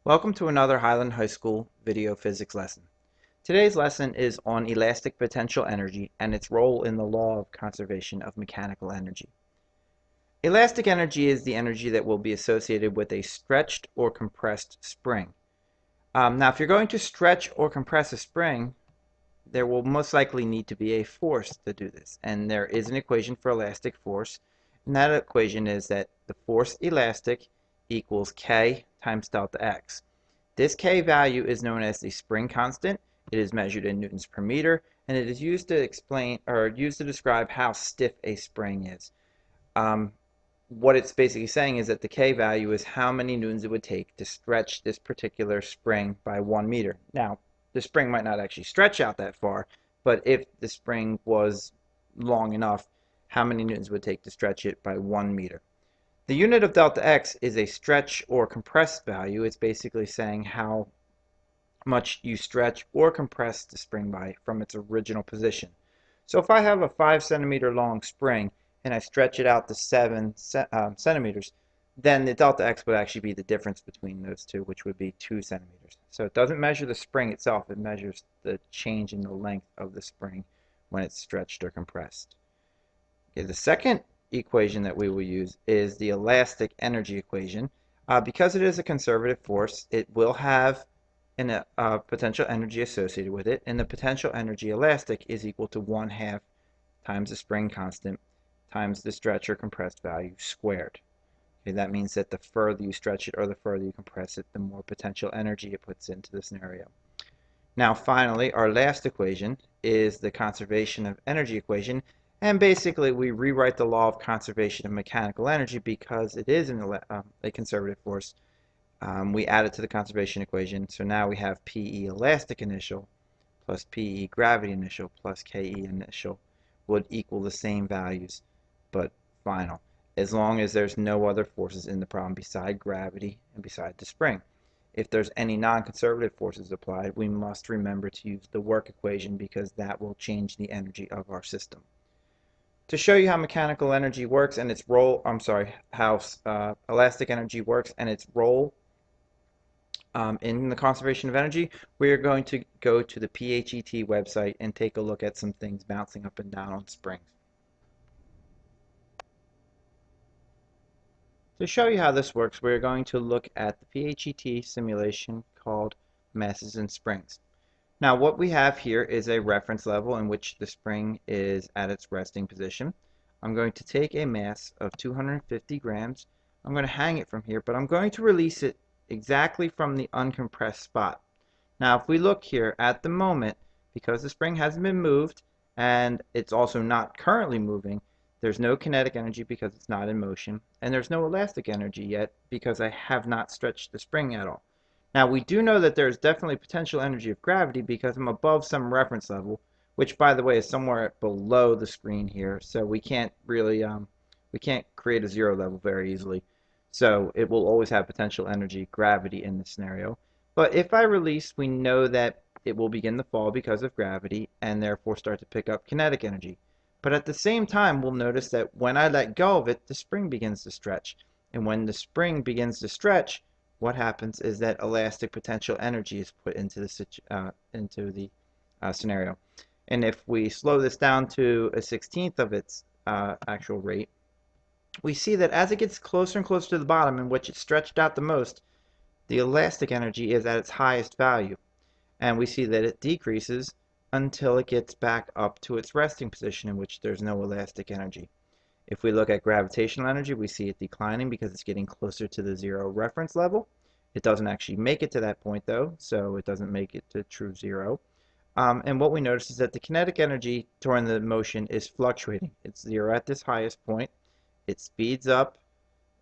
Welcome to another Highland High School video physics lesson. Today's lesson is on elastic potential energy and its role in the law of conservation of mechanical energy. Elastic energy is the energy that will be associated with a stretched or compressed spring. Now, if you're going to stretch or compress a spring, there will most likely need to be a force to do this. And there is an equation for elastic force. And that equation is that the force elastic equals K times delta X. This K value is known as the spring constant. It is measured in newtons per meter, and it is used to explain or used to describe how stiff a spring is. What it's basically saying is that the K value is how many newtons it would take to stretch this particular spring by 1 meter. Now, the spring might not actually stretch out that far, but if the spring was long enough, how many newtons would it take to stretch it by 1 meter? The unit of delta X is a stretch or compressed value. It's basically saying how much you stretch or compress the spring by from its original position. So if I have a 5 centimeter long spring and I stretch it out to 7 centimeters, then the delta X would actually be the difference between those two, which would be 2 centimeters. So it doesn't measure the spring itself, it measures the change in the length of the spring when it's stretched or compressed. Okay, the second equation that we will use is the elastic energy equation. Because it is a conservative force, it will have a potential energy associated with it, and the potential energy elastic is equal to 1/2 times the spring constant times the stretch or compressed value squared. Okay, that means that the further you stretch it or the further you compress it, the more potential energy it puts into the scenario. Now finally, our last equation is the conservation of energy equation, and basically we rewrite the law of conservation of mechanical energy because it is a conservative force. We add it to the conservation equation, so now we have PE elastic initial plus PE gravity initial plus KE initial would equal the same values, but final, as long as there's no other forces in the problem beside gravity and beside the spring. If there's any non-conservative forces applied, we must remember to use the work equation because that will change the energy of our system. To show you how mechanical energy works and its role, how elastic energy works and its role in the conservation of energy, we are going to go to the PHET website and take a look at some things bouncing up and down on springs. To show you how this works, we're going to look at the PHET simulation called Masses and Springs. Now what we have here is a reference level in which the spring is at its resting position. I'm going to take a mass of 250 grams. I'm going to hang it from here, but I'm going to release it exactly from the uncompressed spot. Now if we look here at the moment, because the spring hasn't been moved and it's also not currently moving, there's no kinetic energy because it's not in motion, and there's no elastic energy yet because I have not stretched the spring at all. Now we do know that there's definitely potential energy of gravity because I'm above some reference level, which by the way is somewhere below the screen here, so we can't really we can't create a zero level very easily. So it will always have potential energy, gravity in this scenario. But if I release, we know that it will begin to fall because of gravity and therefore start to pick up kinetic energy. But at the same time, we'll notice that when I let go of it, the spring begins to stretch. And when the spring begins to stretch, what happens is that elastic potential energy is put into the scenario. And if we slow this down to a 1/16 of its actual rate, we see that as it gets closer and closer to the bottom in which it's stretched out the most, the elastic energy is at its highest value. And we see that it decreases until it gets back up to its resting position in which there's no elastic energy. If we look at gravitational energy, we see it declining because it's getting closer to the zero reference level. It doesn't actually make it to that point though, so it doesn't make it to true zero. And what we notice is that the kinetic energy during the motion is fluctuating. It's zero at this highest point. It speeds up,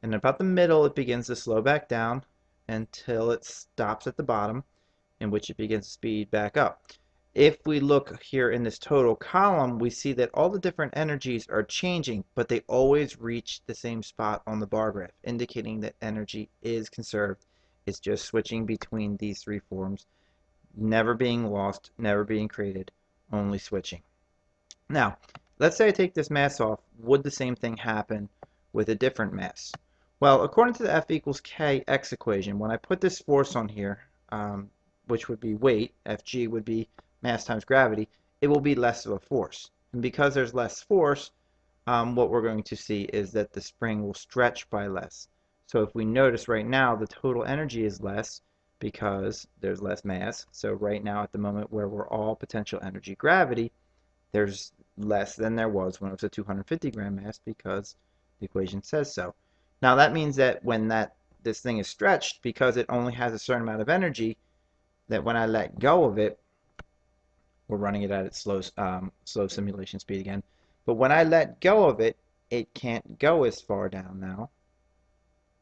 and about the middle it begins to slow back down until it stops at the bottom, in which it begins to speed back up. If we look here in this total column, we see that all the different energies are changing, but they always reach the same spot on the bar graph, indicating that energy is conserved. It's just switching between these three forms, never being lost, never being created, only switching. Now, let's say I take this mass off. Would the same thing happen with a different mass? Well, according to the F equals kx equation, when I put this force on here, which would be weight, Fg would be mass times gravity, it will be less of a force. And because there's less force, what we're going to see is that the spring will stretch by less. So if we notice right now, the total energy is less because there's less mass. So right now at the moment where we're all potential energy gravity, there's less than there was when it was a 250 gram mass because the equation says so. Now that means that when this thing is stretched, because it only has a certain amount of energy, that when I let go of it, we're running it at its slow simulation speed again, but when I let go of it, it can't go as far down now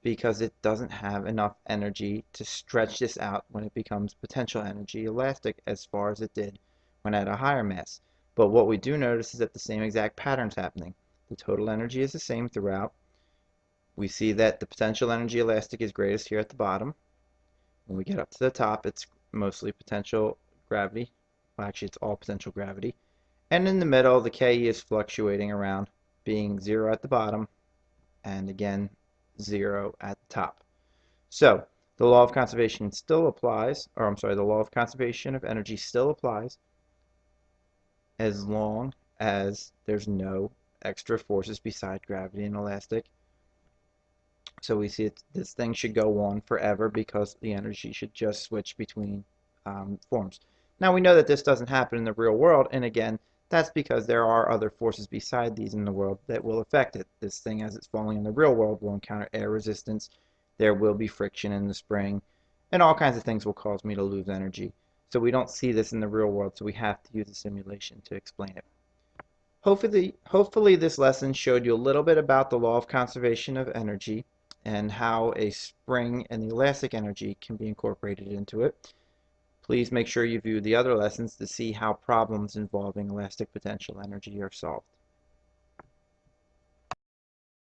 because it doesn't have enough energy to stretch this out when it becomes potential energy elastic as far as it did when at a higher mass. But what we do notice is that the same exact pattern's happening. The total energy is the same throughout. We see that the potential energy elastic is greatest here at the bottom. When we get up to the top, it's mostly potential gravity. Well, actually, it's all potential gravity. And in the middle, the Ke is fluctuating around, being 0 at the bottom, and again, 0 at the top. So, the law of conservation still applies, or I'm sorry, the law of conservation of energy still applies as long as there's no extra forces beside gravity and elastic. So we see this thing should go on forever because the energy should just switch between forms. Now we know that this doesn't happen in the real world, and again, that's because there are other forces beside these in the world that will affect it. This thing, as it's falling in the real world, will encounter air resistance, there will be friction in the spring, and all kinds of things will cause me to lose energy. So we don't see this in the real world, so we have to use a simulation to explain it. Hopefully this lesson showed you a little bit about the law of conservation of energy and how a spring and the elastic energy can be incorporated into it. Please make sure you view the other lessons to see how problems involving elastic potential energy are solved.